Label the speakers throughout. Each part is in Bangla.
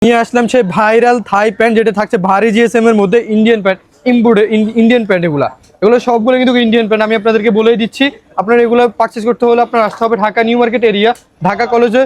Speaker 1: নিয়ে আসলাম সেই ভাইরাল থাই প্যান্ট, যেটা থাকছে ভারী জিএসএম এর মধ্যে Indian pant, imported Indian pant. এগুলো সবগুলো কিন্তু ইন্ডিয়ান প্যান্ট। আমি আপনাদেরকে বলেই দিচ্ছি, আপনারা এগুলো পারচেস করতে হলে আপনার আসতে হবে Dhaka new market area, Dhaka কলেজে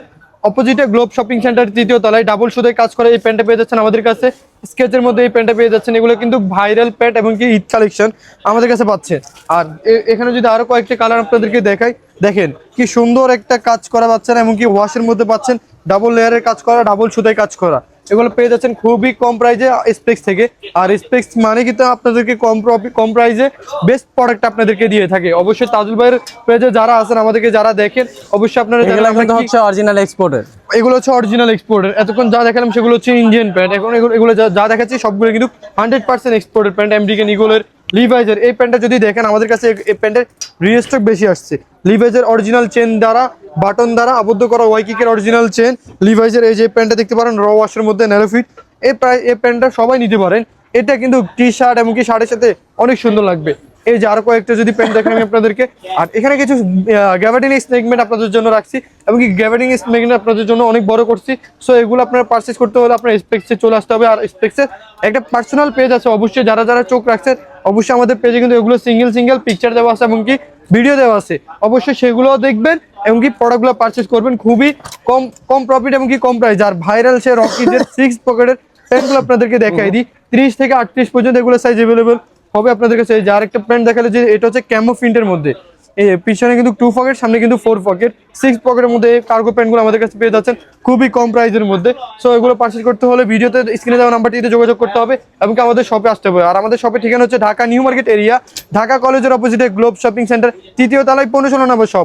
Speaker 1: অপোজিটে গ্লোব শপিং সেন্টার 3য় তলায় ডাবল সুতায় কাজ করে এই প্যান্টটা পেয়ে যাচ্ছেন আমাদের কাছে। স্কেচের মধ্যে এই প্যান্টটা পেয়ে যাচ্ছেন। এগুলো কিন্তু ভাইরাল প্যান্ট এবং কি ঈদ কালেকশন আমাদের কাছে পাচ্ছেন। আর এখানে যদি আরো কয়েকটা কালার আপনাদেরকে দেখাই, দেখেন কি সুন্দর একটা কাজ করা পাচ্ছেন, এমনকি ওয়াশের মধ্যে পাচ্ছেন ডাবল লেয়ারের কাজ করা, ডাবল সুতায় কাজ করা। এগুলো পেয়ে যাচ্ছেন খুবই কম প্রাইজে স্পেক্স থেকে। আর স্পেক্স মানে কিন্তু আপনাদেরকে কম প্রাইজে বেস্ট প্রোডাক্ট আপনাদেরকে দিয়ে থাকে। অবশ্যই তাজুল ভাইয়ের পেজে যারা আছেন, আমাদেরকে যারা দেখেন, অবশ্যই আপনারা
Speaker 2: হচ্ছে অরিজিনাল এক্সপোর্টের।
Speaker 1: এগুলো হচ্ছে অরিজিনাল এক্সপোর্টের। এতক্ষণ যা দেখালাম সেগুলো হচ্ছে ইন্ডিয়ান প্যান্ট। এখন এগুলো যা দেখাচ্ছি সবগুলো কিন্তু 100% এক্সপোর্টের প্যান্ট। আমেরিকান ইগলের, লিভাইজের এই প্যান্টটা যদি দেখেন, আমাদের কাছে এই প্যান্টের রিস্টক বেশি আসছে। লিভাইজের অরিজিনাল চেন দ্বারা, বাটন দ্বারা আবদ্ধ করা ওয়াইকিকের অরিজিনাল চেন। লিভাইজের এই যে প্যান্টটা দেখতে পারেন র ওয়াশের মধ্যে ন্যারোফিট, এই প্যান্টটা সবাই নিতে পারেন। এটা কিন্তু টি শার্ট এমনকি শার্টের সাথে অনেক সুন্দর লাগবে। এই যে আরো কয়েকটা যদি প্যান্ট দেখেন আমি আপনাদেরকে। আর এখানে কিছু গ্যাভার্ডিং সেগমেন্ট আপনাদের জন্য রাখছি, এবং কি গ্যাভার্ডিং সেগমেন্ট আপনাদের জন্য অনেক বড় করছি। সো এগুলো আপনারা পারচেস করতে হলে আপনার স্পেক্সে চলে আসতে হবে। আর স্পেক্সের একটা পার্সোনাল পেজ আছে, অবশ্যই যারা যারা চোখ রাখছেন অবশ্যই আমাদের পেজে কিন্তু এগুলো সিঙ্গেল পিকচার দেওয়া আছে, এমনকি ভিডিও দেওয়া আছে। অবশ্যই সেগুলো দেখবেন, এমনকি প্রোডাক্টগুলো পারচেস করবেন খুবই কম প্রফিট এমনকি কম প্রাইস। আর ভাইরাল সে রকিজের 6 পকেটের প্যান্টগুলো আপনাদেরকে দেখাই দিই। 30 থেকে 38 পর্যন্ত এগুলো সাইজ অ্যাভেলেবল হবে আপনাদের কাছে। যার একটা প্যান্ট দেখালে যে এটা হচ্ছে ক্যামো প্রিন্টের মধ্যে, এই পিছনে কিন্তু 2 পকেট, সামনে কিন্তু 4 পকেট। 6 পকেটের মধ্যে কার্গো প্যান্টগুলো আমাদের কাছে পেয়ে যাচ্ছেন খুবই কম প্রাইসের মধ্যে। সো এগুলো পারচেজ করতে হলে ভিডিওতে স্ক্রিনে দেওয়া নাম্বারটিতে যোগাযোগ করতে হবে, এবং আমাদের শপে আসতে হবে। আর আমাদের শপের ঠিকানা হচ্ছে Dhaka new market area, Dhaka কলেজের অপোজিটে গ্লোব শপিং সেন্টার 3য় তলায় 15 নম্বর শপ।